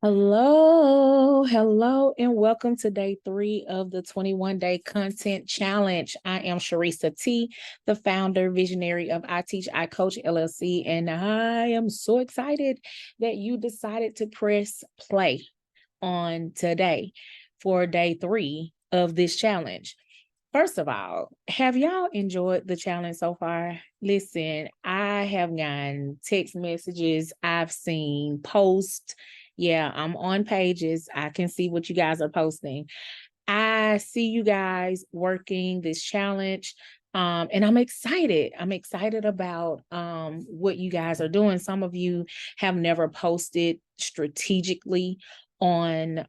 Hello, and welcome to day 3 of the 21-day content challenge. I am Sharisa T, the founder, visionary of I Teach, I Coach LLC, and I am so excited that you decided to press play on today for day 3 of this challenge. First of all, have y'all enjoyed the challenge so far? Listen, I have gotten text messages, I've seen posts. Yeah, I'm on pages. I can see what you guys are posting. I see you guys working this challenge. And I'm excited. I'm excited about what you guys are doing. Some of you have never posted strategically on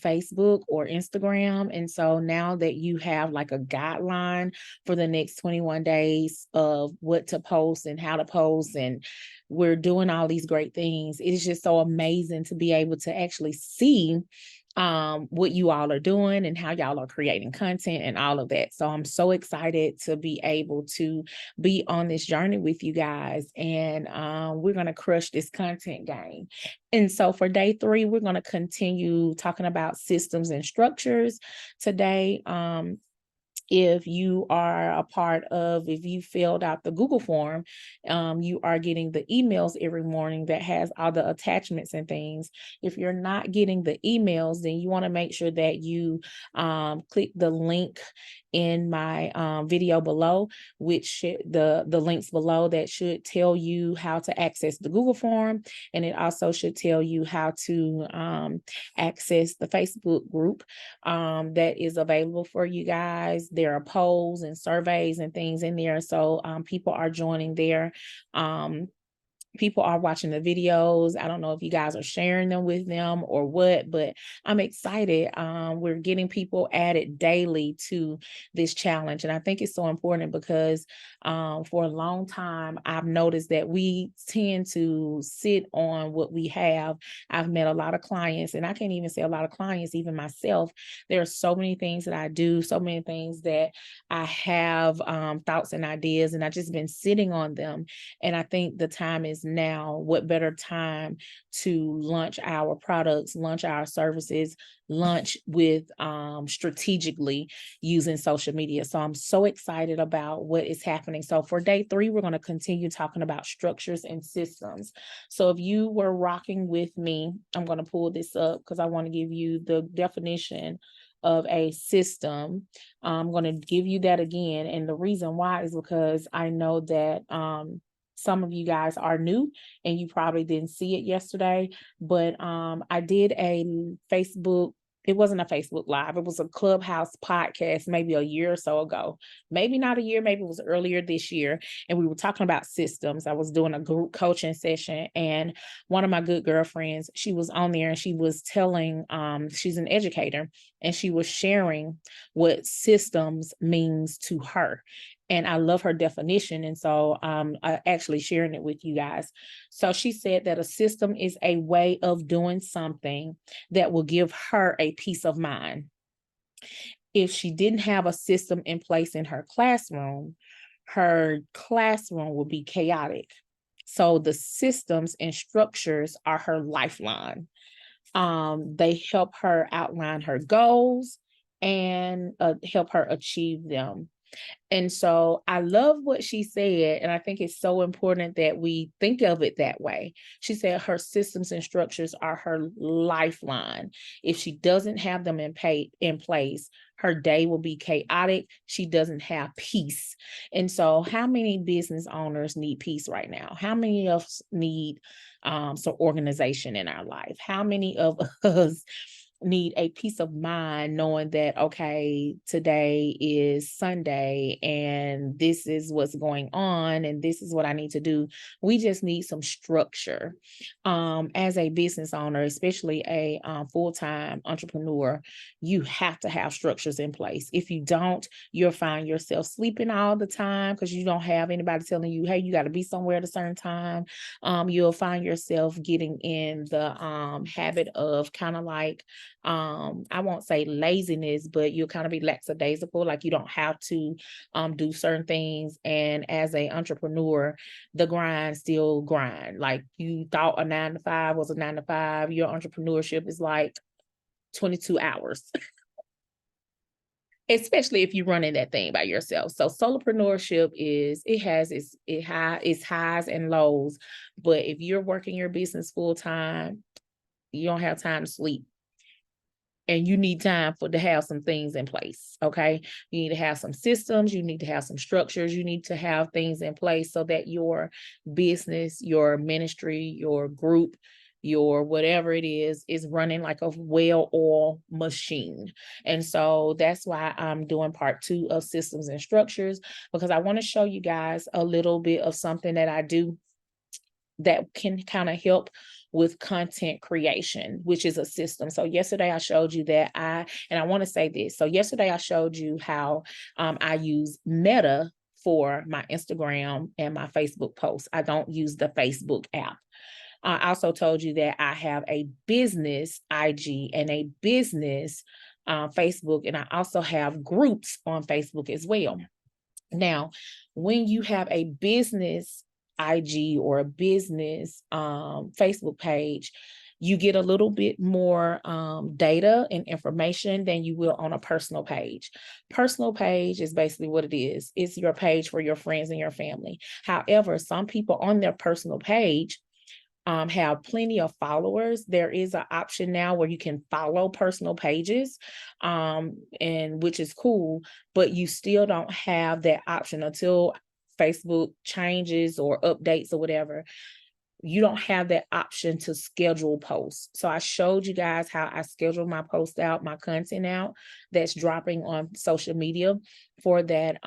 Facebook or Instagram. And so now that you have like a guideline for the next 21 days of what to post and how to post, and we're doing all these great things, it is just so amazing to be able to actually see what you all are doing and how y'all are creating content and all of that. So I'm so excited to be able to be on this journey with you guys, and we're going to crush this content game. And so for day 3, we're going to continue talking about systems and structures today. If you are a part of, if you filled out the Google form, you are getting the emails every morning that has all the attachments and things. If you're not getting the emails, then you want to make sure that you click the link in my video below, which the links below that should tell you how to access the Google form. And it also should tell you how to access the Facebook group that is available for you guys. There are polls and surveys and things in there. So people are joining there. People are watching the videos. I don't know if you guys are sharing them with them or what, but I'm excited. We're getting people added daily to this challenge. And I think it's so important because for a long time, I've noticed that we tend to sit on what we have. I've met a lot of clients, and I can't even say a lot of clients, even myself. There are so many things that I do, so many things that I have thoughts and ideas, and I've just been sitting on them. And I think the time is now. What better time to launch our products, launch our services, launch with strategically using social media. So I'm so excited about what is happening. So for day 3, we're going to continue talking about structures and systems. So if you were rocking with me, I'm going to pull this up because I want to give you the definition of a system. I'm going to give you that again. And the reason why is because I know that some of you guys are new and you probably didn't see it yesterday, but I did a Facebook. It wasn't a Facebook Live. It was a Clubhouse podcast maybe a year or so ago. Maybe not a year, maybe it was earlier this year. And we were talking about systems. I was doing a group coaching session, and one of my good girlfriends, she was on there, and she was telling, she's an educator, and she was sharing what systems means to her. And I love her definition. And so I'm actually sharing it with you guys. So she said that a system is a way of doing something that will give her a peace of mind. If she didn't have a system in place in her classroom would be chaotic. So the systems and structures are her lifeline. They help her outline her goals and help her achieve them. And so I love what she said, and I think it's so important that we think of it that way. She said her systems and structures are her lifeline. If she doesn't have them in place, her day will be chaotic. She doesn't have peace. And so how many business owners need peace right now? How many of us need some organization in our life? How many of us need a peace of mind knowing that, okay, today is Sunday and this is what's going on and this is what I need to do? We just need some structure. As a business owner, especially a full-time entrepreneur, you have to have structures in place. If you don't, you'll find yourself sleeping all the time because you don't have anybody telling you, hey, you got to be somewhere at a certain time. You'll find yourself getting in the habit of kind of like I won't say laziness, but you'll kind of be lackadaisical, like you don't have to do certain things. And as an entrepreneur, the grind still grind. Like you thought a 9 to 5 was a 9 to 5, your entrepreneurship is like 22 hours. Especially if you're running that thing by yourself. So solopreneurship has its highs and lows, but if you're working your business full time, you don't have time to sleep. And you need time to have some things in place. Okay. You need to have some systems, you need to have some structures, you need to have things in place so that your business, your ministry, your group, your whatever it is running like a well-oiled machine. And so that's why I'm doing part 2 of systems and structures, because I want to show you guys a little bit of something that I do that can kind of help with content creation, which is a system. So yesterday I showed you that and I want to say this. So yesterday I showed you how I use Meta for my Instagram and my Facebook posts. I don't use the Facebook app. I also told you that I have a business IG and a business Facebook, and I also have groups on Facebook as well. Now, when you have a business IG or a business Facebook page, you get a little bit more data and information than you will on a personal page. Personal page is basically what it is. It's your page for your friends and your family. However, some people on their personal page have plenty of followers. There is an option now where you can follow personal pages, and which is cool, but you still don't have that option until Facebook changes or updates or whatever. You don't have that option to schedule posts. So I showed you guys how I schedule my post out, my content out that's dropping on social media for that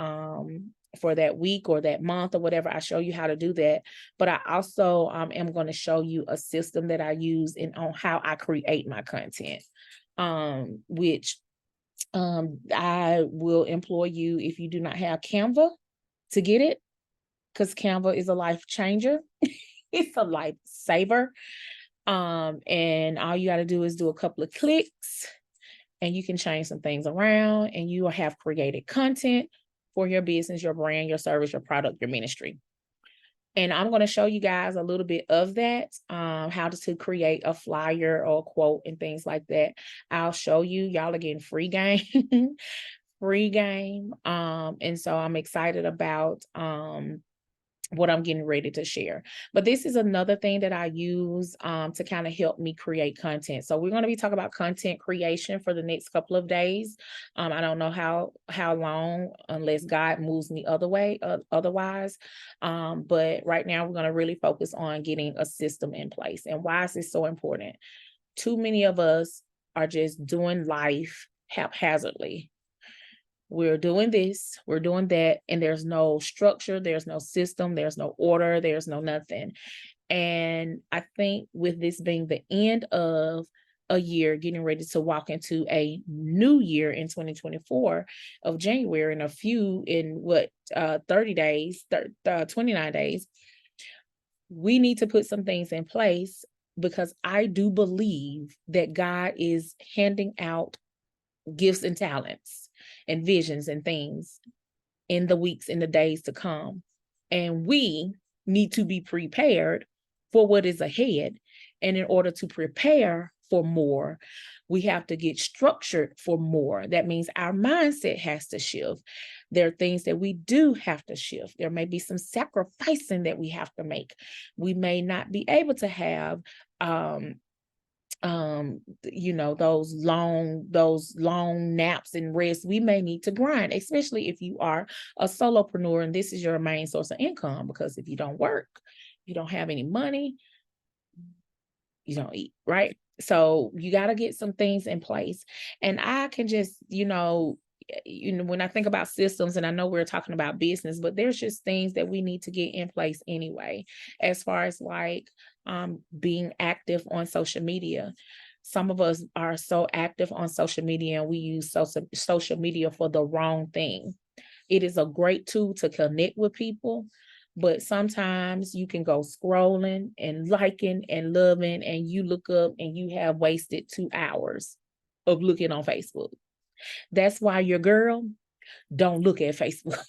week or that month or whatever. I show you how to do that. But I also am going to show you a system that I use on how I create my content, which I will employ you, if you do not have Canva, to get it, because Canva is a life changer. It's a lifesaver. And all you got to do is do a couple of clicks and you can change some things around, and you will have created content for your business, your brand, your service, your product, your ministry. And I'm going to show you guys a little bit of that, how to create a flyer or a quote and things like that. I'll show you. Y'all are getting free game. Free game. And so I'm excited about what I'm getting ready to share. But this is another thing that I use to kind of help me create content. So we're going to be talking about content creation for the next couple of days. I don't know how long, unless God moves me otherwise. But right now we're going to really focus on getting a system in place. And why is this so important? Too many of us are just doing life haphazardly. We're doing this, we're doing that, and there's no structure, there's no system, there's no order, there's no nothing. And I think with this being the end of a year, getting ready to walk into a new year in 2024 of January, in 30 days, 29 days, we need to put some things in place, because I do believe that God is handing out gifts and talents and visions and things in the weeks and the days to come. And we need to be prepared for what is ahead. And in order to prepare for more, we have to get structured for more. That means our mindset has to shift. There are things that we do have to shift. There may be some sacrificing that we have to make. We may not be able to have those long naps and rest. We may need to grind, especially if you are a solopreneur and this is your main source of income, because if you don't work, you don't have any money, you don't eat, right? So you got to get some things in place. And I can just, when I think about systems, and I know we're talking about business, but there's just things that we need to get in place anyway, as far as like being active on social media. Some of us are so active on social media and we use social media for the wrong thing. It is a great tool to connect with people, but sometimes you can go scrolling and liking and loving, and you look up and you have wasted 2 hours. of looking on Facebook. That's why your girl don't look at Facebook.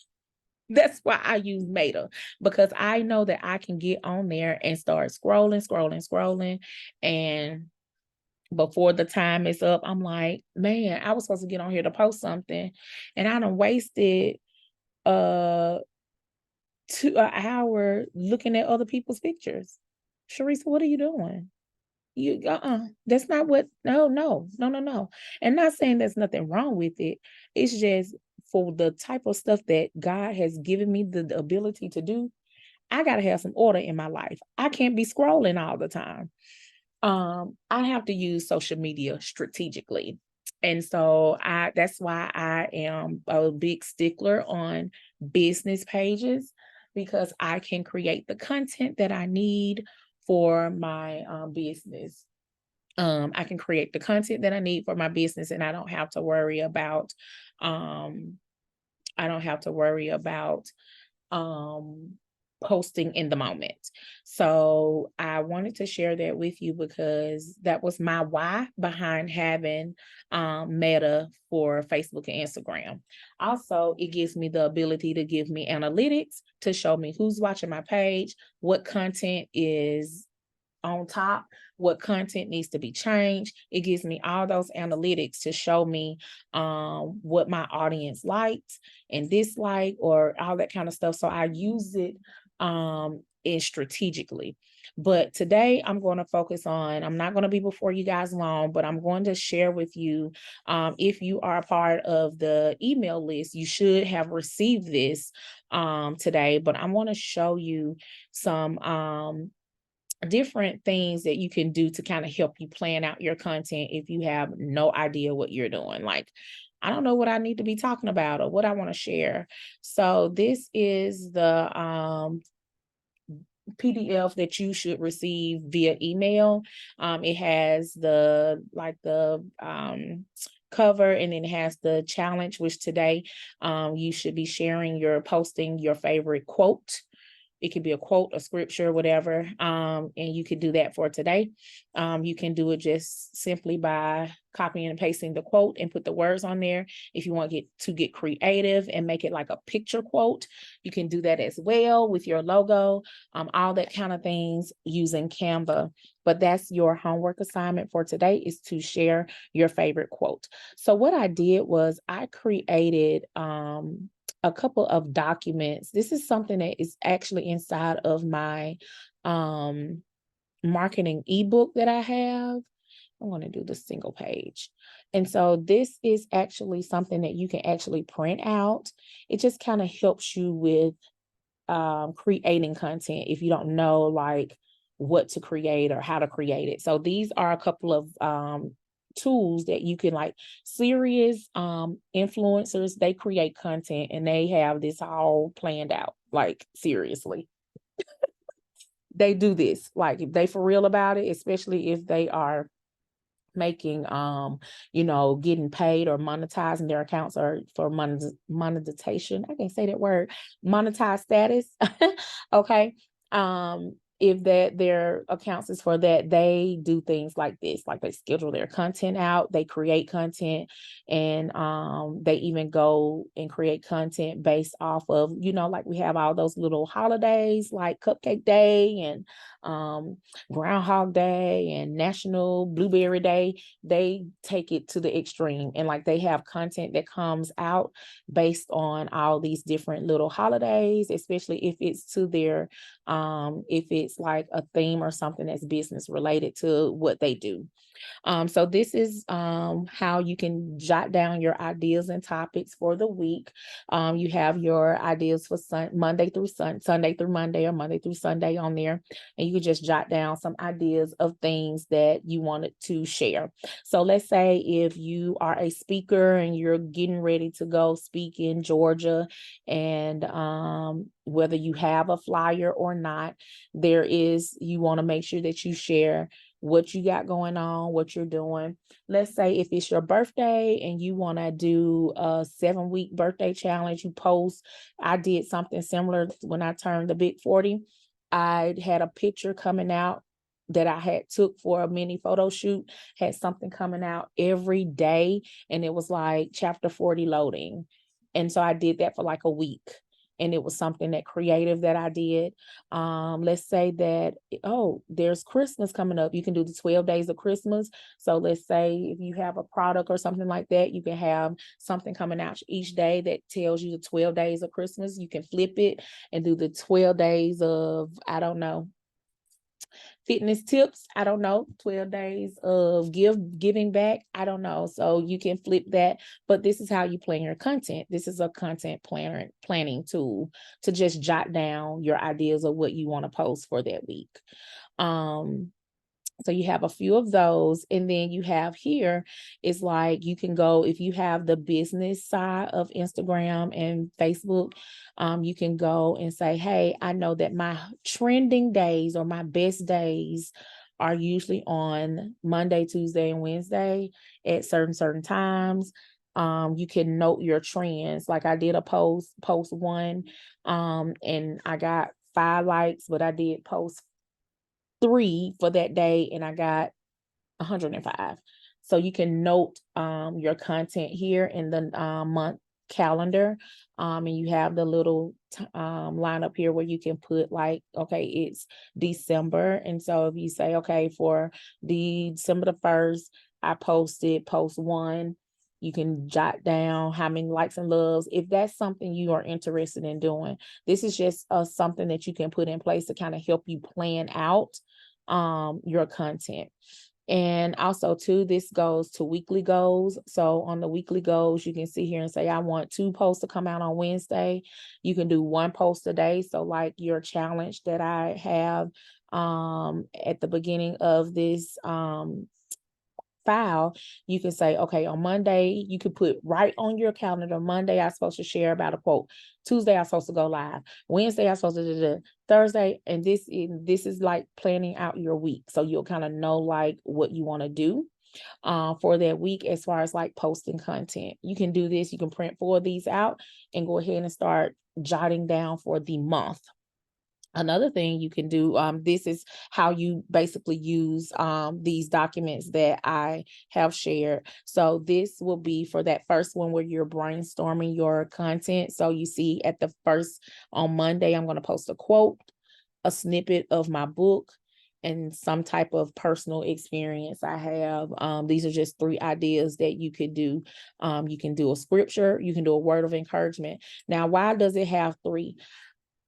That's why I use Meta, because I know that I can get on there and start scrolling. And before the time is up, I'm like, man, I was supposed to get on here to post something. And I done wasted uh an hour looking at other people's pictures. Sharisa, what are you doing? That's not what, no. And not saying there's nothing wrong with it. It's just for the type of stuff that God has given me the ability to do, I gotta have some order in my life. I can't be scrolling all the time. I have to use social media strategically. And so that's why I am a big stickler on business pages, because I can create the content that I need for my business. I can create the content that I need for my business, and I don't have to worry about um I don't have to worry about um posting in the moment. So I wanted to share that with you, because that was my why behind having Meta for Facebook and Instagram. Also, it gives me the ability to give me analytics to show me who's watching my page, what content is on top, what content needs to be changed. It gives me all those analytics to show me what my audience likes and dislike, or all that kind of stuff. So I use it strategically. But today I'm going to focus on, I'm not going to be before you guys long, but I'm going to share with you, if you are a part of the email list, you should have received this today, but I want to show you some different things that you can do to kind of help you plan out your content if you have no idea what you're doing. Like, I don't know what I need to be talking about or what I want to share. So this is the PDF that you should receive via email. It has the cover, and then it has the challenge, which today you should be posting your favorite quote. It could be a quote, a scripture, whatever. And you could do that for today. You can do it just simply by copying and pasting the quote and put the words on there. If you want to get creative and make it like a picture quote, you can do that as well with your logo, all that kind of things using Canva. But that's your homework assignment for today, is to share your favorite quote. So what I did was I created a couple of documents. This is something that is actually inside of my marketing ebook that I have. I want to do the single page. And so this is actually something that you can actually print out. It just kind of helps you with creating content if you don't know like what to create or how to create it. So these are a couple of tools that you can, like, serious influencers, they create content and they have this all planned out. Like, seriously, they do this, like, if they for real about it, especially if they are making getting paid or monetizing their accounts, or for monetization. I can't say that word, monetized status. Okay. If that their accounts is for that, they do things like this, like they schedule their content out, they create content, and they even go and create content based off of, like we have all those little holidays like Cupcake Day and Groundhog Day and National Blueberry Day. They take it to the extreme, and like they have content that comes out based on all these different little holidays, especially if it's to their if it's like a theme or something that's business related to what they do. So this is how you can jot down your ideas and topics for the week. You have your ideas for Sunday through Monday, or Monday through Sunday on there. And you can just jot down some ideas of things that you wanted to share. So let's say if you are a speaker and you're getting ready to go speak in Georgia, and whether you have a flyer or not, you want to make sure that you share what you got going on, what you're doing. Let's say if it's your birthday and you want to do a 7-week birthday challenge, you post. I did something similar when I turned the big 40. I had a picture coming out that I had took for a mini photo shoot had something coming out every day, and it was like chapter 40 loading. And so I did that for like a week. And it was something that creative that I did. Let's say that, oh, there's Christmas coming up. You can do the 12 days of Christmas. So let's say if you have a product or something like that, you can have something coming out each day that tells you the 12 days of Christmas. You can flip it and do the 12 days of, I don't know, fitness tips. I don't know, 12 days of giving back. I don't know. So you can flip that, but this is how you plan your content. This is a content planning tool to just jot down your ideas of what you want to post for that week. So you have a few of those, and then you have here is like you can go, if you have the business side of Instagram and Facebook, you can go and say, hey, I know that my trending days or my best days are usually on Monday, Tuesday, and Wednesday at certain times. You can note your trends. Like I did a post one, and I got 5 likes, but I did post 3 for that day and I got 105. So you can note your content here in the month calendar, and you have the little line up here where you can put like, okay, it's December. And so if you say, okay, for December the 1st, I posted post 1, you can jot down how many likes and loves. If that's something you are interested in doing, this is just something that you can put in place to kind of help you plan out your content. And also too, this goes to weekly goals. So on the weekly goals, you can see here and say, I want 2 posts to come out on Wednesday. You can do 1 post a day. So like your challenge that I have at the beginning of this file, you can say, okay, on Monday, you could put right on your calendar, Monday, I'm supposed to share about a quote. Tuesday, I'm supposed to go live. Wednesday, I'm supposed to do Thursday. And this is like planning out your week. So you'll kind of know like what you want to do for that week as far as like posting content. You can do this. You can print 4 of these out and go ahead and start jotting down for the month. Another thing you can do, this is how you basically use these documents that I have shared. So this will be for that first one where you're brainstorming your content. So you see at the first on Monday, I'm going to post a quote, a snippet of my book, and some type of personal experience I have. These are just 3 ideas that you could do. You can do a scripture, you can do a word of encouragement. Now, why does it have 3?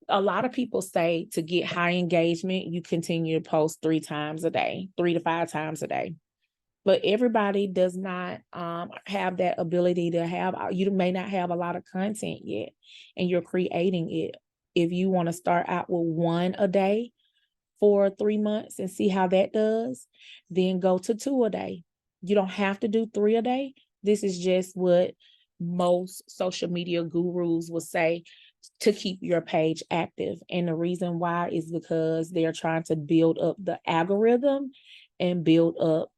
A lot of people say to get high engagement, you continue to post 3 times a day, 3 to 5 times a day. But everybody does not have that ability to have, you may not have a lot of content yet, and you're creating it. If you want to start out with 1 a day for 3 months and see how that does, then go to 2 a day. You don't have to do 3 a day. This is just what most social media gurus will say to keep your page active. And the reason why is because they're trying to build up the algorithm and build up,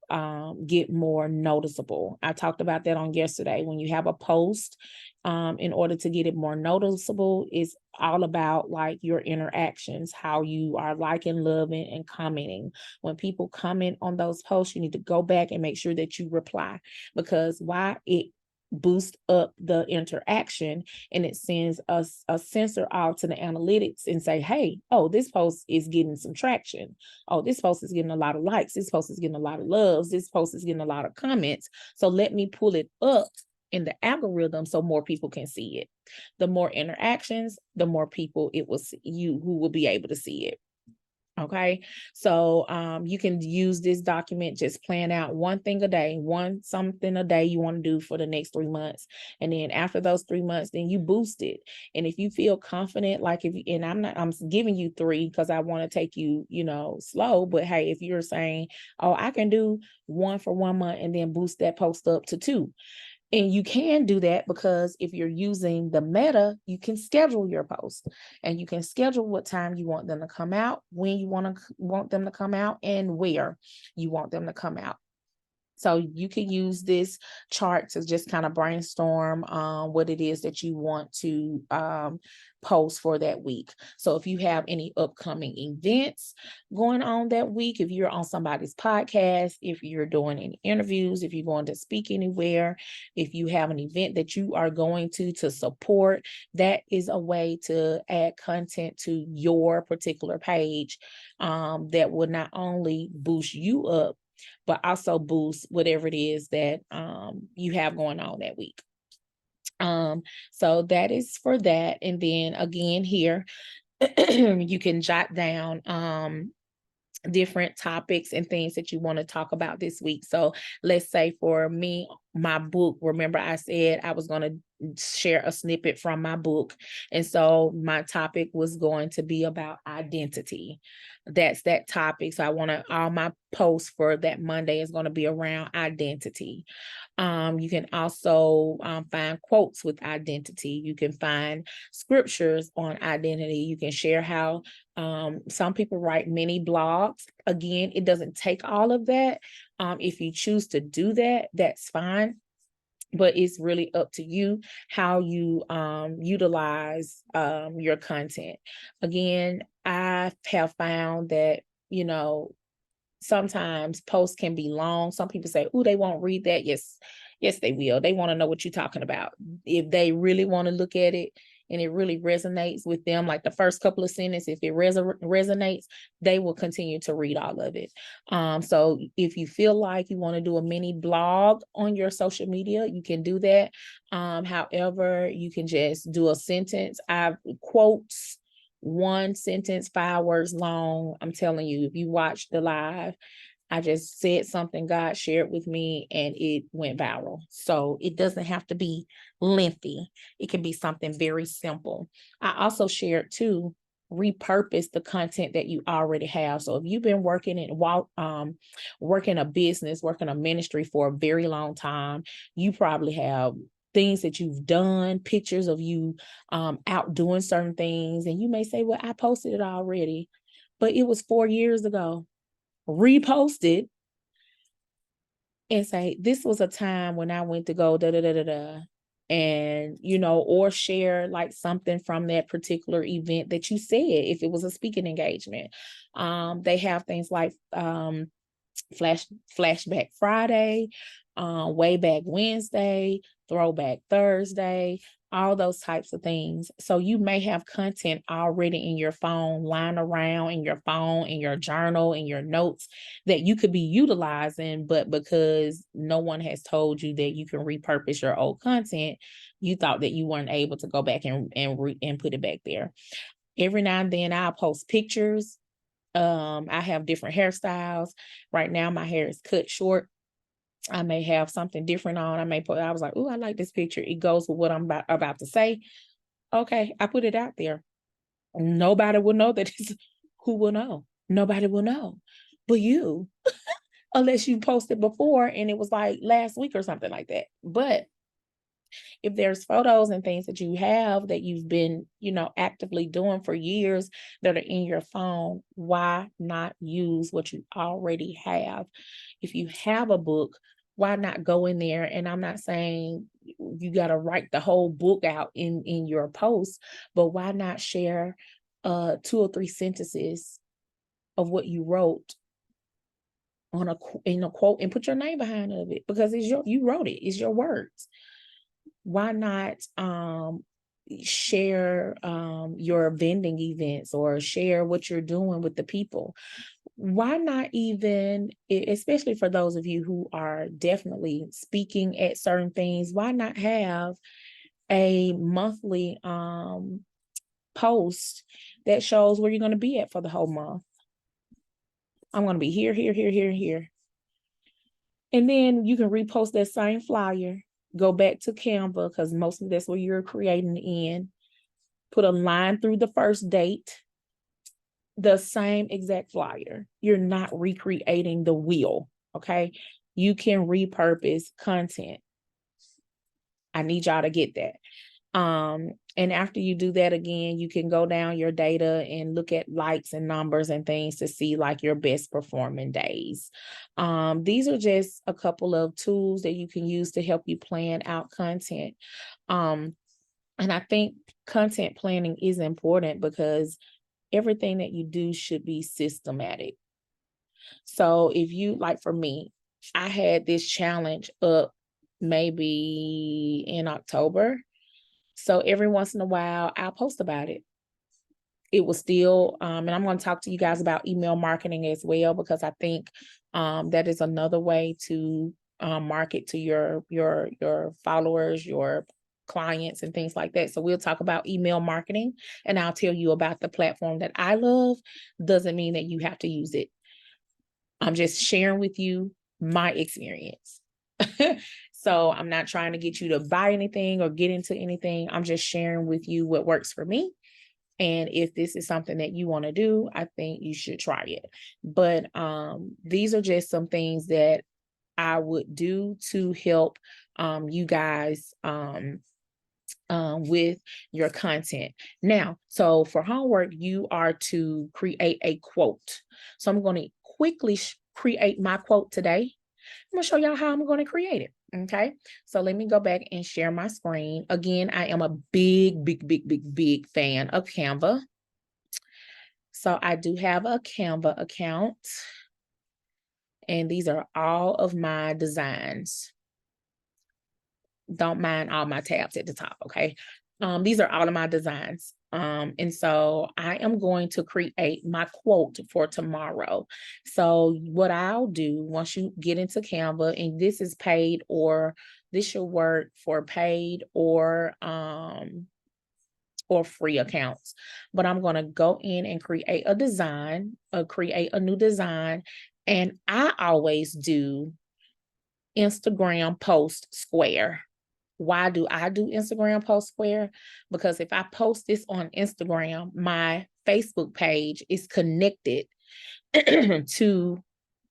get more noticeable. I talked about that on yesterday. When you have a post, in order to get it more noticeable, it's all about like your interactions, how you are liking, loving, and commenting. When people comment on those posts, you need to go back and make sure that you reply, because why it boost up the interaction and it sends us a sensor out to the analytics and say, hey, oh, this post is getting some traction. Oh, this post is getting a lot of likes. This post is getting a lot of loves. This post is getting a lot of comments. So let me pull it up in the algorithm so more people can see it. The more interactions, the more people it will see, you who will be able to see it. Okay, so you can use this document, just plan out 1 thing a day, something a day you want to do for the next 3 months. And then after those 3 months, then you boost it. And if you feel confident, like I'm giving you 3 because I want to take you, slow. But hey, if you're saying, oh, I can do 1 for 1 month and then boost that post up to 2. And you can do that because if you're using the Meta, you can schedule your post and you can schedule what time you want them to come out, when you want them to come out, and where you want them to come out. So you can use this chart to just kind of brainstorm what it is that you want to post for that week. So if you have any upcoming events going on that week, if you're on somebody's podcast, if you're doing any interviews, if you're going to speak anywhere, if you have an event that you are going to support, that is a way to add content to your particular page that will not only boost you up, but also boost whatever it is that you have going on that week. So that is for that. And then again here, you can jot down different topics and things that you want to talk about this week. So let's say for me, my book, remember I said I was going to share a snippet from my book. And so my topic was going to be about identity. That's that topic. So I want to, all my posts for that Monday is going to be around identity. You can also find quotes with identity. You can find scriptures on identity. You can share how some people write mini blogs. Again, it doesn't take all of that. If you choose to do that, that's fine. But it's really up to you how you utilize your content. Again, I have found that, you know, sometimes posts can be long. Some people say, oh, they won't read that. Yes, they will. They want to know what you're talking about. If they really want to look at it and it really resonates with them, like the first couple of sentences, if it resonates, they will continue to read all of it. So if you feel like you want to do a mini blog on your social media, you can do that. However, you can just do a sentence. I've quotes, one sentence, 5 words long. I'm telling you, if you watch the live, I just said something God shared with me and it went viral. So it doesn't have to be lengthy. It can be something very simple. I also shared too, repurpose the content that you already have. So if you've been working working a business, working a ministry for a very long time, you probably have things that you've done, pictures of you out doing certain things. And you may say, well, I posted it already, but it was 4 years ago. Repost it and say, this was a time when I went to go da da da da da. And, you know, or share like something from that particular event that you said, if it was a speaking engagement. They have things like Flashback Friday, Way Back Wednesday, Throwback Thursday, all those types of things. So you may have content already in your phone, lying around in your phone, in your journal, in your notes that you could be utilizing, but because no one has told you that you can repurpose your old content, you thought that you weren't able to go back and put it back there. Every now and then I'll post pictures. I have different hairstyles. Right now, my hair is cut short. I may have something different on. I was like, oh, I like this picture. It goes with what I'm about to say. Okay, I put it out there. Nobody will know that it's, who will know? Nobody will know but you, unless you posted before and it was like last week or something like that. But if there's photos and things that you have that you've been, you know, actively doing for years that are in your phone, why not use what you already have? If you have a book, why not go in there? And I'm not saying you got to write the whole book out in your post, but why not share 2 or 3 sentences of what you wrote in a quote and put your name behind of it, because you wrote it, it's your words. Why not share your vending events or share what you're doing with the people? Why not even, especially for those of you who are definitely speaking at certain things, why not have a monthly post that shows where you're going to be at for the whole month? I'm going to be here, here, here, here, here. And then you can repost that same flyer, go back to Canva, because mostly that's where you're creating in. Put a line through the first date, the same exact flyer. You're not recreating the wheel, okay? You can repurpose content. I need y'all to get that. And after you do that again, you can go down your data and look at likes and numbers and things to see like your best performing days. These are just a couple of tools that you can use to help you plan out content. And I think content planning is important because everything that you do should be systematic. So if you, like for me, I had this challenge up maybe in October. So every once in a while, I'll post about it. It was still, and I'm going to talk to you guys about email marketing as well, because I think that is another way to market to your followers, your clients and things like that. So we'll talk about email marketing, and I'll tell you about the platform that I love. Doesn't mean that you have to use it. I'm just sharing with you my experience. So I'm not trying to get you to buy anything or get into anything. I'm just sharing with you what works for me. And if this is something that you want to do, I think you should try it. But these are just some things that I would do to help you guys with your content. Now, so for homework, you are to create a quote. So I'm going to quickly create my quote today. I'm going to show y'all how I'm going to create it. Okay, so let me go back and share my screen. Again, I am a big fan of Canva. So I do have a Canva account, and these are all of my designs. Don't mind all my tabs at the top, okay? These are all of my designs. And so I am going to create my quote for tomorrow. So what I'll do once you get into Canva, and this is paid, or this should work for paid or free accounts, but I'm going to go in and create a design, create a new design. And I always do Instagram post square. Why do I do Instagram post square? Because if I post this on Instagram, my Facebook page is connected to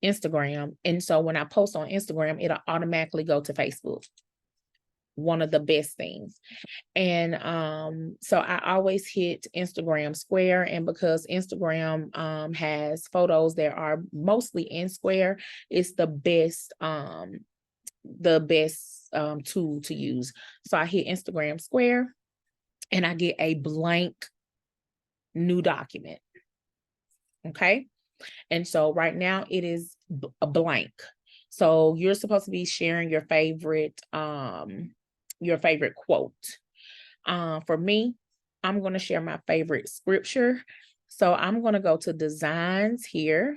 Instagram. And so when I post on Instagram, it'll automatically go to Facebook. One of the best things. And so I always hit Instagram square. And because Instagram has photos that are mostly in square, it's the best tool to use. So I hit Instagram square and I get a blank new document. Okay. And so right now it is a blank. So you're supposed to be sharing your favorite quote. For me, I'm going to share my favorite scripture. So I'm going to go to designs here,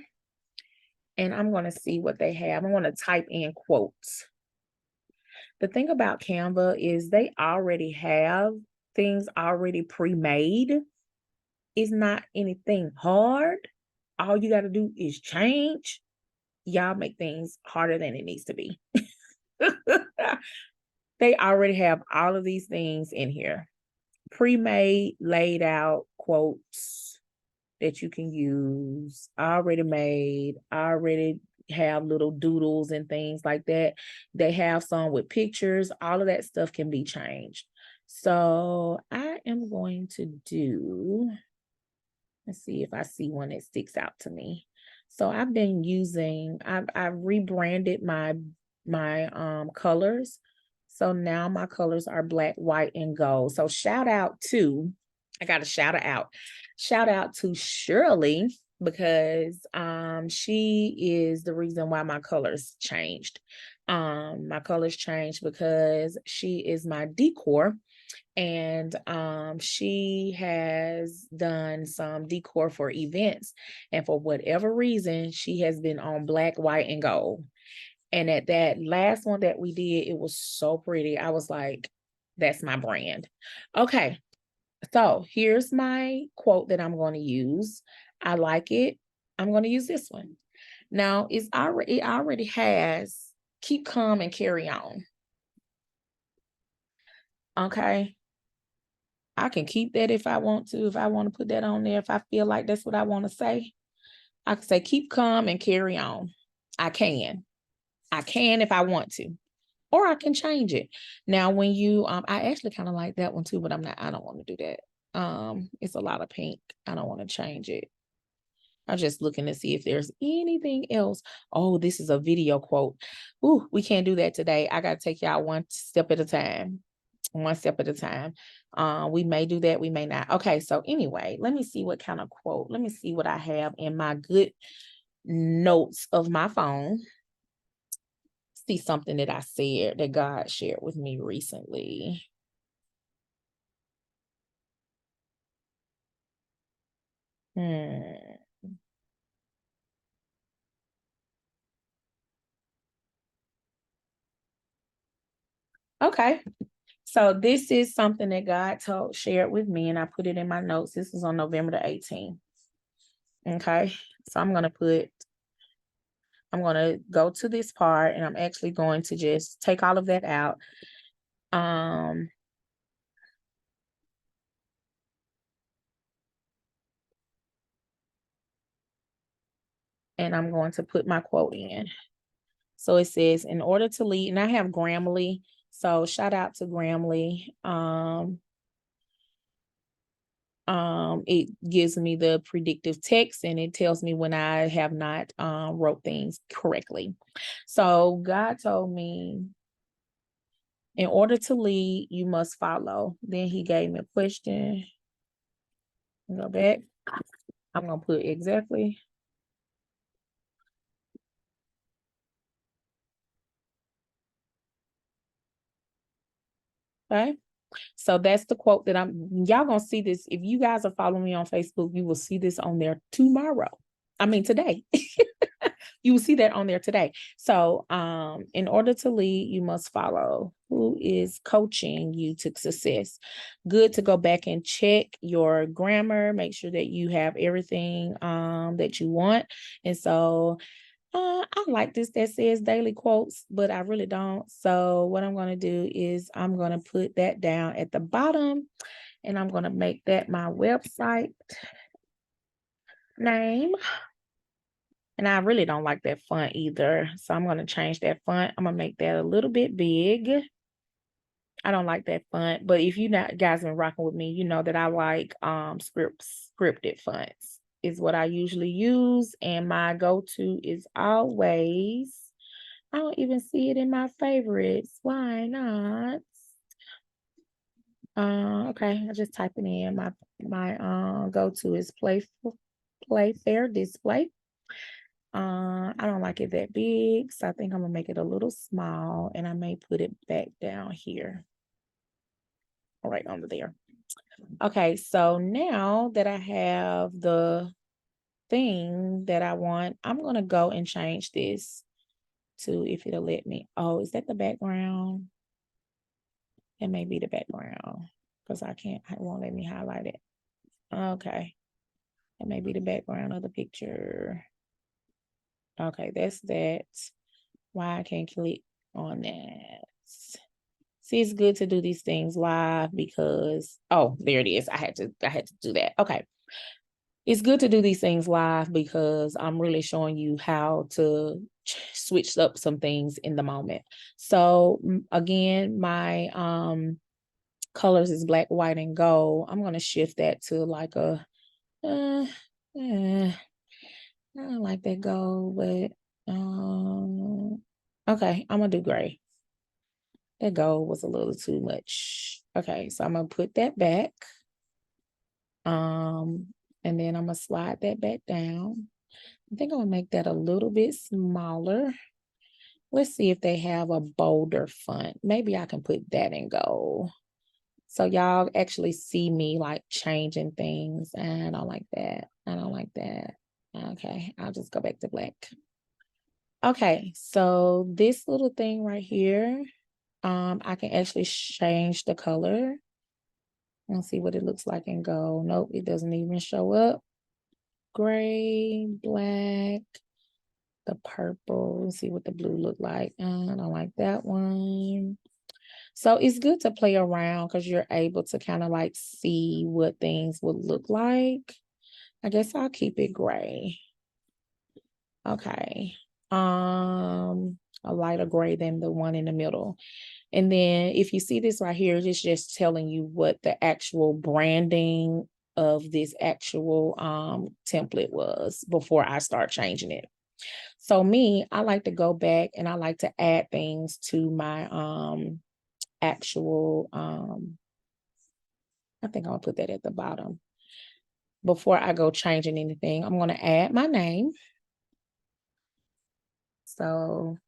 and I'm going to see what they have. I'm going to type in quotes. The thing about Canva is they already have things already pre-made. It's not anything hard. All you got to do is change. Y'all make things harder than it needs to be. They already have all of these things in here. Pre-made, laid out quotes that you can use, already made, already have little doodles and things like that. They have some with pictures. All of that stuff can be changed. So I am going to do, let's see if I see one that sticks out to me. So I've been using, I've rebranded my colors. So now my colors are black, white, and gold. So shout out to, I got to shout her out. Shout out to Shirley, because she is the reason why my colors changed. My colors changed because she is my decor, and she has done some decor for events, and for whatever reason she has been on black, white, and gold. And at that last one that we did, it was so pretty. I was like, that's my brand. Okay, so here's my quote that I'm going to use. I like it. I'm going to use this one. Now, it already has keep calm and carry on. Okay. I can keep that if I want to. If I want to put that on there, if I feel like that's what I want to say, I can say keep calm and carry on. I can if I want to. or I can change it. Now, when you, I actually kind of like that one too, but I don't want to do that. It's a lot of pink. I don't want to change it. I'm just looking to see if there's anything else. Oh, this is a video quote. Ooh, we can't do that today. I got to take y'all one step at a time. One step at a time. We may do that. We may not. Okay. So anyway, let me see what kind of quote. Let me see what I have in my good notes of my phone. See something that I said that God shared with me recently. Okay. So this is something that God shared with me, and I put it in my notes. This is on November the 18th. Okay. So I'm going to go to this part, and I'm actually going to just take all of that out. And I'm going to put my quote in. So it says, in order to lead, and I have Grammarly. So shout out to Grammarly. It gives me the predictive text, and it tells me when I have not wrote things correctly. So God told me, in order to lead, you must follow. Then he gave me a question. Go back. I'm going to put exactly. Okay. So that's the quote that y'all going to see this. If you guys are following me on Facebook, you will see this on there tomorrow. I mean, today. You will see that on there today. So in order to lead, you must follow. Who is coaching you to success? Good to go back and check your grammar. Make sure that you have everything that you want. And so I like this that says daily quotes, but I really don't. So what I'm going to do is I'm going to put that down at the bottom, and I'm going to make that my website name. And I really don't like that font either. So I'm going to change that font. I'm going to make that a little bit big. I don't like that font. But if you guys been rocking with me, you know that I like scripted fonts is what I usually use. And my go-to is always, I don't even see it in my favorites. Why not? Okay, I just type it in. My go-to is Fair Display. I don't like it that big, so I think I'm gonna make it a little small, and I may put it back down here. All right, under there. Okay, so now that I have the thing that I want, I'm gonna go and change this to, if it'll let me. Oh, is that the background? It may be the background because it won't let me highlight it. Okay, it may be the background of the picture. Okay, that's that. Why I can't click on that? See, it's good to do these things live because, oh, there it is. I had to do that. Okay. It's good to do these things live because I'm really showing you how to switch up some things in the moment. So again, my colors is black, white, and gold. I'm going to shift that to like a, I don't like that gold, but okay, I'm going to do gray. That gold was a little too much. Okay, so I'm gonna put that back. And then I'm gonna slide that back down. I think I'm gonna make that a little bit smaller. Let's see if they have a bolder font. Maybe I can put that in gold. So y'all actually see me like changing things. And I don't like that. I don't like that. Okay, I'll just go back to black. Okay, so this little thing right here, I can actually change the color and see what it looks like in gold. Nope, it doesn't even show up. Gray, black, the purple. Let's see what the blue look like. I don't like that one. So it's good to play around because you're able to kind of like see what things would look like. I guess I'll keep it gray. Okay. a lighter gray than the one in the middle. And then if you see this right here, it's just telling you what the actual branding of this actual template was before I start changing it. So me, I like to go back and I like to add things to my actual I think I'll put that at the bottom. Before I go changing anything, I'm going to add my name. So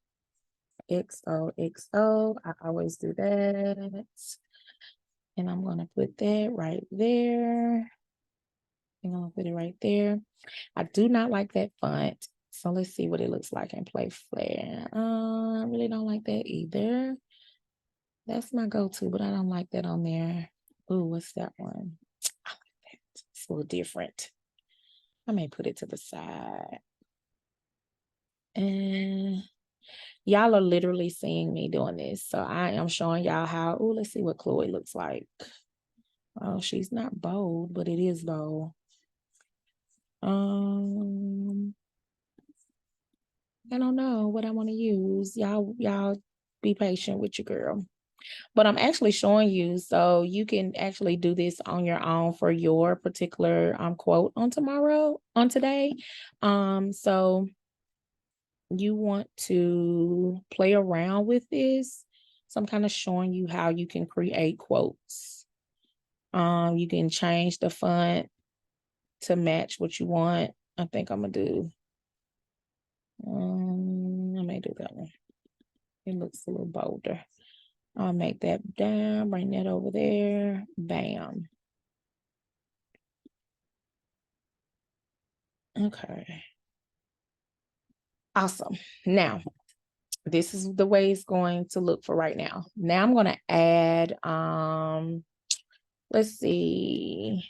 XOXO, I always do that. And I'm going to put that right there. I'm going to put it right there. I do not like that font. So let's see what it looks like in Play Flare. I really don't like that either. That's my go-to, but I don't like that on there. Ooh, what's that one? I like that. It's a little different. I may put it to the side. And y'all are literally seeing me doing this. So I am showing y'all how. Oh, let's see what Chloe looks like. Oh, she's not bold, but it is bold. I don't know what I want to use. Y'all be patient with your girl. But I'm actually showing you so you can actually do this on your own for your particular quote on today. So you want to play around with this. So I'm kind of showing you how you can create quotes. You can change the font to match what you want. I think I'm gonna do. I may do that one. It looks a little bolder. I'll make that down, bring that over there. Bam. Okay. Awesome. Now, this is the way it's going to look for right now. Now I'm going to add, let's see.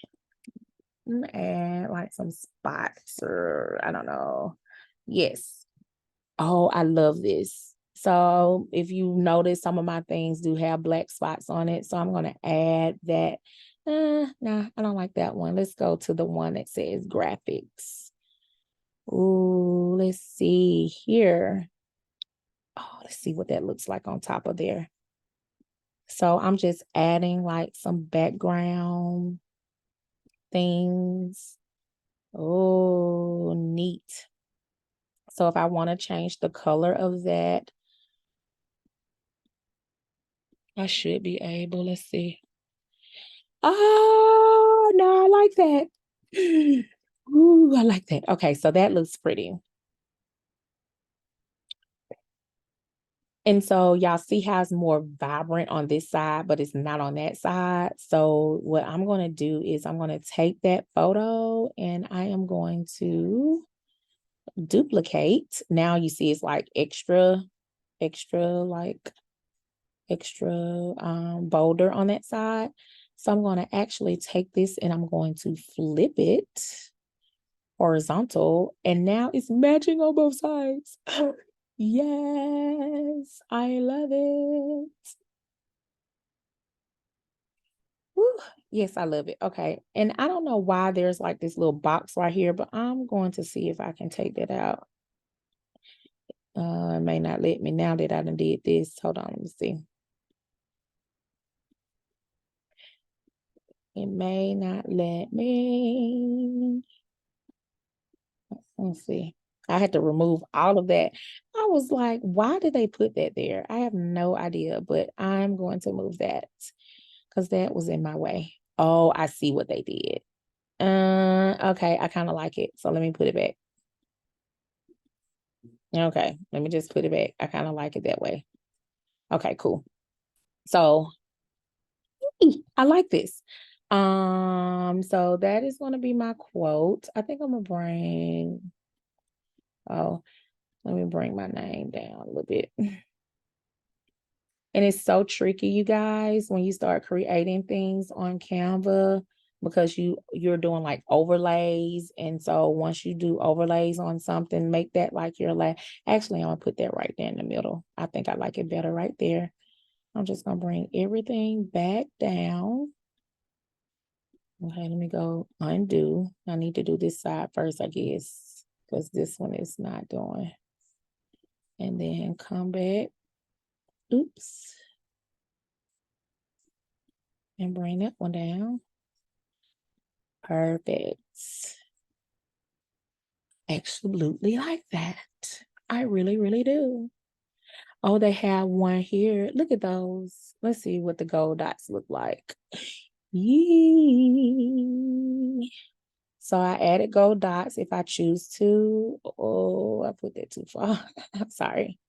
I'm going to add like some spots or I don't know. Yes. Oh, I love this. So if you notice, some of my things do have black spots on it. So I'm going to add that. Nah, I don't like that one. Let's go to the one that says graphics. Ooh, let's see here. Oh, let's see what that looks like on top of there. So I'm just adding like some background things. Oh, neat. So if I want to change the color of that, I should be able. Let's see. Oh, no, I like that. Ooh, I like that. Okay, so that looks pretty. And so y'all see how it's more vibrant on this side, but it's not on that side. So what I'm going to do is I'm going to take that photo and I am going to duplicate. Now you see it's like extra bolder on that side. So I'm going to actually take this and I'm going to flip it horizontal, and now it's matching on both sides. Yes, I love it. Woo. Yes, I love it. Okay. And I don't know why there's like this little box right here, but I'm going to see if I can take that out. It may not let me now that I done did this. Hold on, let me see. It may not let me. Let's see. I had to remove all of that. I was like, why did they put that there? I have no idea, but I'm going to move that because that was in my way. Oh, I see what they did. Okay, I kind of like it. So let me put it back. Okay, let me just put it back. I kind of like it that way. Okay, cool. So I like this. So that is going to be my quote. I think I'm gonna bring, oh, let me bring my name down a little bit. And it's so tricky, you guys, when you start creating things on Canva because you're doing like overlays. And so once you do overlays on something, make that like your last. Actually, I'm gonna put that right there in the middle. I think I like it better right there. I'm just gonna bring everything back down. Okay, let me go undo. I need to do this side first, I guess, because this one is not doing. and then come back, oops, and bring that one down. Perfect. Absolutely like that. I really, really do. Oh, they have one here. Look at those. Let's see what the gold dots look like. Yee. So I added gold dots if I choose to. Oh, I put that too far. I'm sorry.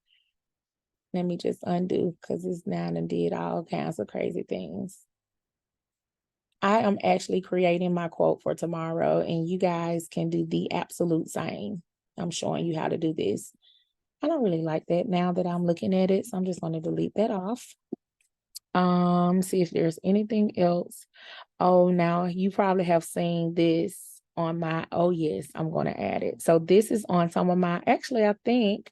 Let me just undo because it's now and did all kinds of crazy things. I am actually creating my quote for tomorrow, and you guys can do the absolute same. I'm showing you how to do this. I don't really like that now that I'm looking at it, so I'm just going to delete that off. See if there's anything else. Oh, now you probably have seen this on my, oh yes, I'm going to add it. So this is on some of my, actually, I think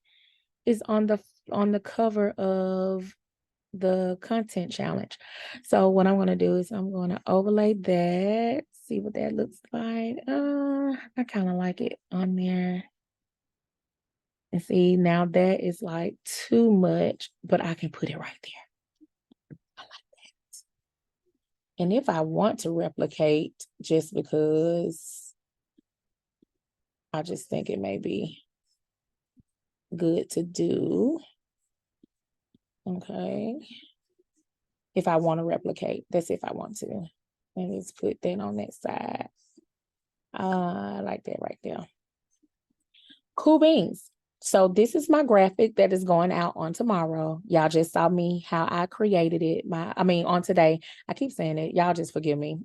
is on the cover of the content challenge. So what I'm going to do is I'm going to overlay that, see what that looks like. I kind of like it on there. And see, now that is like too much, but I can put it right there. I like that. And if I want to replicate, just because I just think it may be good to do. Okay. If I want to replicate, that's if I want to. And let's put that on that side. I like that right there. Cool beans. So this is my graphic that is going out on tomorrow. Y'all just saw me how I created it. On today. I keep saying it. Y'all just forgive me.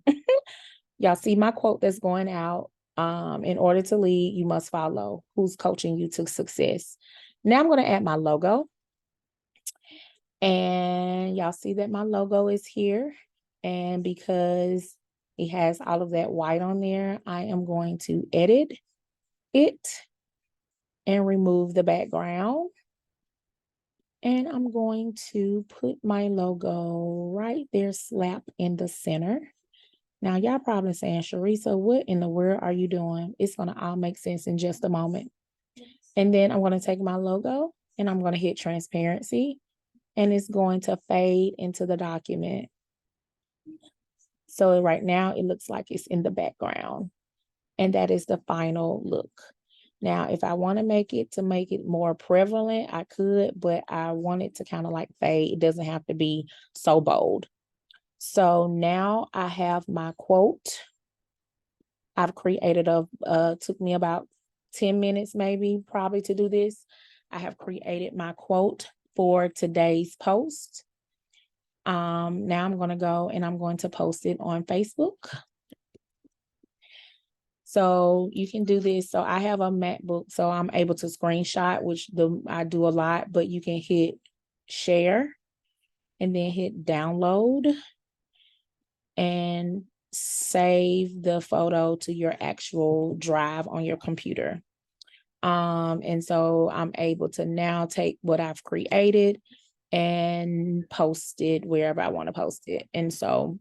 Y'all see my quote that's going out. In order to lead, you must follow. Who's coaching you to success? Now I'm going to add my logo. And y'all see that my logo is here. And because it has all of that white on there, I am going to edit it and remove the background. And I'm going to put my logo right there, slap in the center. Now, y'all probably saying, Sharisa, what in the world are you doing? It's going to all make sense in just a moment. And then I'm going to take my logo and I'm going to hit transparency, and it's going to fade into the document. So right now it looks like it's in the background, and that is the final look. Now, if I want to make it more prevalent, I could, but I want it to kind of like fade. It doesn't have to be so bold. So now I have my quote. I've created took me about 10 minutes, maybe probably to do this. I have created my quote for today's post. Now I'm going to go and I'm going to post it on Facebook. So you can do this. So I have a MacBook, so I'm able to screenshot, which I do a lot, but you can hit share and then hit download and save the photo to your actual drive on your computer. And so I'm able to now take what I've created and post it wherever I want to post it. And so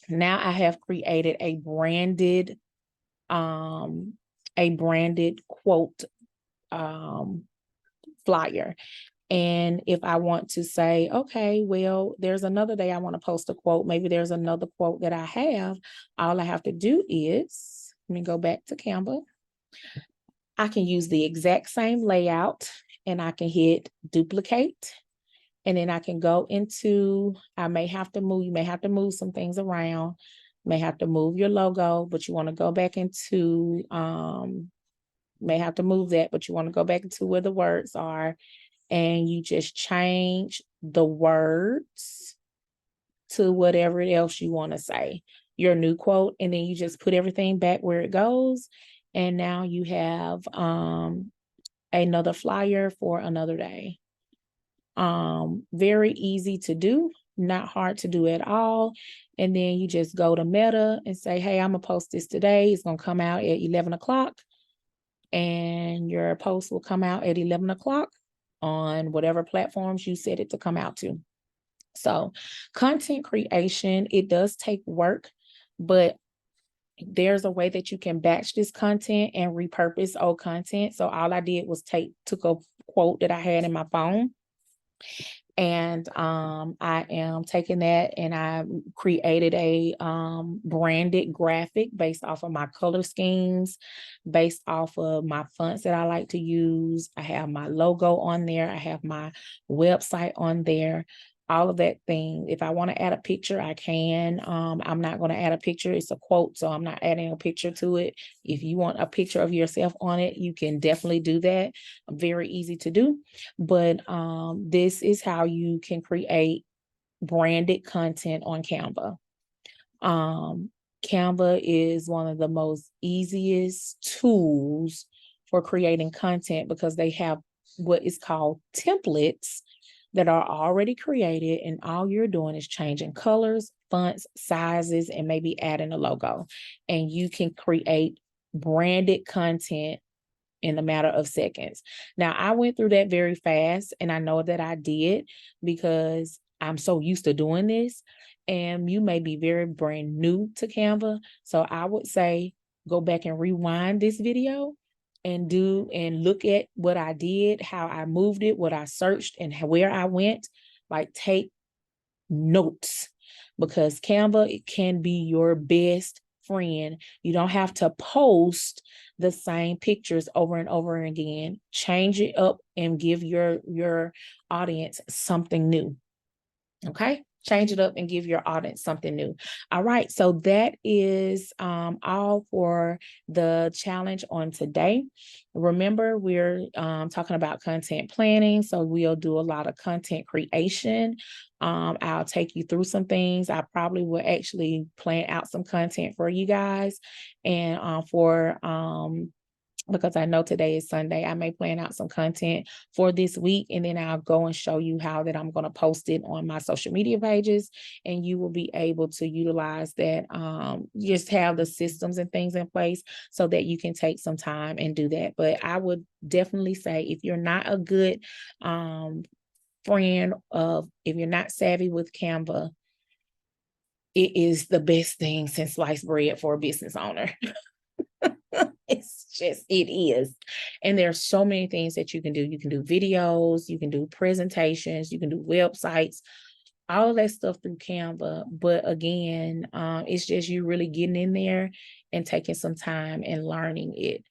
now I have created a branded quote flyer. And if I want to say, okay, well, there's another day I want to post a quote, maybe there's another quote that I have, all I have to do is, let me go back to Canva. I can use the exact same layout and I can hit duplicate. And then I can go into, you may have to move some things around, may have to move your logo, but you want to go back into, may have to move that, but you want to go back into where the words are, and you just change the words to whatever else you want to say, your new quote, and then you just put everything back where it goes. And now you have another flyer for another day. Very easy to do, not hard to do at all. And then you just go to Meta and say, hey, I'm gonna post this today. It's gonna come out at 11 o'clock. And your post will come out at 11 o'clock on whatever platforms you set it to come out to. So content creation, it does take work, but there's a way that you can batch this content and repurpose old content. So all I did was took a quote that I had in my phone. And I am taking that and I created a branded graphic based off of my color schemes, based off of my fonts that I like to use. I have my logo on there. I have my website on there. All of that thing. If I want to add a picture, I can. I'm not going to add a picture. It's a quote, so I'm not adding a picture to it. If you want a picture of yourself on it, you can definitely do that. Very easy to do. But this is how you can create branded content on Canva. Canva is one of the most easiest tools for creating content because they have what is called templates that are already created, and all you're doing is changing colors, fonts, sizes, and maybe adding a logo. And you can create branded content in a matter of seconds. Now, I went through that very fast, and I know that I did because I'm so used to doing this. And you may be very brand new to Canva. So I would say go back and rewind this video and look at what I did, how I moved it, what I searched, and where I went. Like, take notes, because Canva, it can be your best friend. You don't have to post the same pictures over and over again. Change it up and give your audience something new. Okay, change it up and give your audience something new. All right, so that is all for the challenge on today. Remember, we're talking about content planning, so we'll do a lot of content creation. I'll take you through some things. I probably will actually plan out some content for you guys, and because I know today is Sunday, I may plan out some content for this week, and then I'll go and show you how that I'm going to post it on my social media pages, and you will be able to utilize that. Just have the systems and things in place so that you can take some time and do that. But I would definitely say, if you're not a good if you're not savvy with Canva, it is the best thing since sliced bread for a business owner. It is. And there's so many things that you can do. You can do videos, you can do presentations, you can do websites, all of that stuff through Canva. But again, it's just you really getting in there and taking some time and learning it.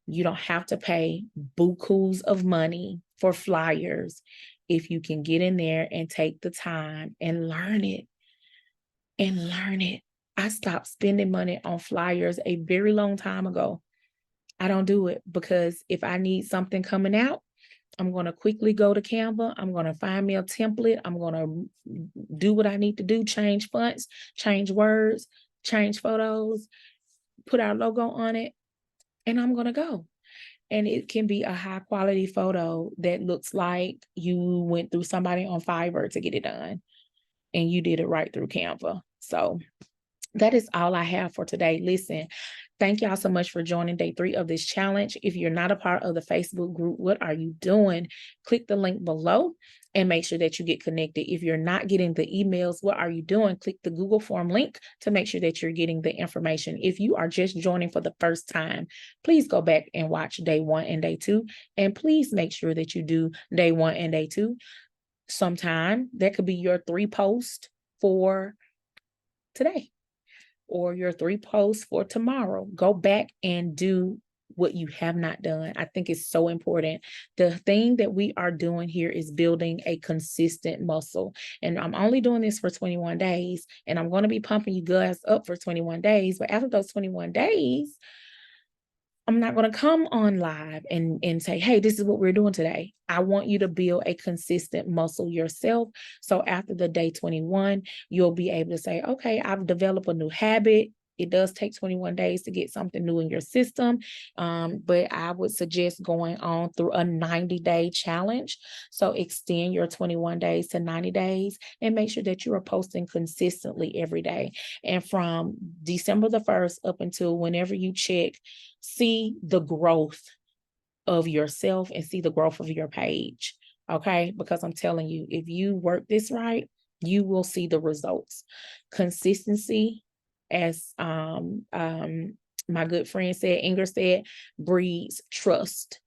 You don't have to pay bukus of money for flyers if you can get in there and take the time and learn it. I stopped spending money on flyers a very long time ago. I don't do it because if I need something coming out, I'm going to quickly go to Canva. I'm going to find me a template. I'm going to do what I need to do, change fonts, change words, change photos, put our logo on it, and I'm going to go. And it can be a high quality photo that looks like you went through somebody on Fiverr to get it done, and you did it right through Canva. So that is all I have for today. Listen, thank y'all so much for joining day 3 of this challenge. If you're not a part of the Facebook group, what are you doing? Click the link below and make sure that you get connected. If you're not getting the emails, what are you doing? Click the Google form link to make sure that you're getting the information. If you are just joining for the first time, please go back and watch day 1 and day 2. And please make sure that you do day 1 and day 2. Sometime that could be your 3 posts for today, or your 3 posts for tomorrow. Go back and do what you have not done. I think it's so important. The thing that we are doing here is building a consistent muscle. And I'm only doing this for 21 days, and I'm going to be pumping you guys up for 21 days. But after those 21 days, I'm not going to come on live and say, hey, this is what we're doing today. I want you to build a consistent muscle yourself. So after the day 21, you'll be able to say, okay, I've developed a new habit. It does take 21 days to get something new in your system. But I would suggest going on through a 90-day challenge. So extend your 21 days to 90 days and make sure that you are posting consistently every day. And from December the 1st up until whenever you check, see the growth of yourself and see the growth of your page. Okay, because I'm telling you, if you work this right, you will see the results. Consistency, as my good friend said, Inger said, breeds trust.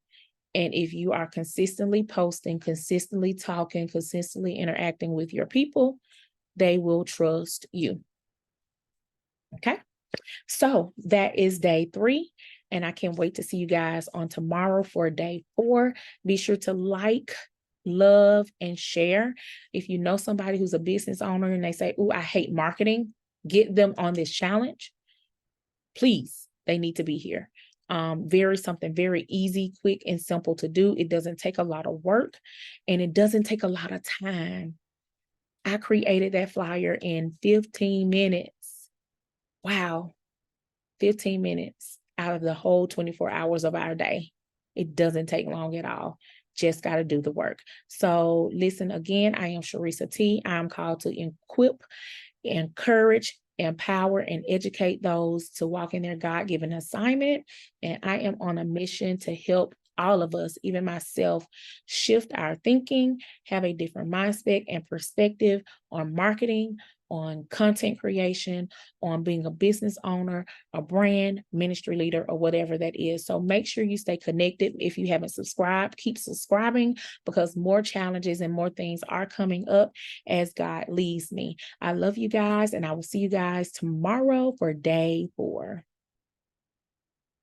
And if you are consistently posting, consistently talking, consistently interacting with your people, they will trust you. Okay. So that is day 3. And I can't wait to see you guys on tomorrow for day 4. Be sure to like, love, and share. If you know somebody who's a business owner and they say, "Ooh, I hate marketing," get them on this challenge. Please, they need to be here. Something very easy, quick, and simple to do. It doesn't take a lot of work and it doesn't take a lot of time. I created that flyer in 15 minutes. Wow. 15 minutes out of the whole 24 hours of our day. It doesn't take long at all. Just got to do the work. So listen, again, I am Sharisa T. I'm called to equip, encourage, empower, and educate those to walk in their God-given assignment. And I am on a mission to help all of us, even myself, shift our thinking, have a different mindset and perspective on marketing, on content creation, on being a business owner, a brand, ministry leader, or whatever that is. So make sure you stay connected. If you haven't subscribed, keep subscribing, because more challenges and more things are coming up as God leads me. I love you guys, and I will see you guys tomorrow for day 4.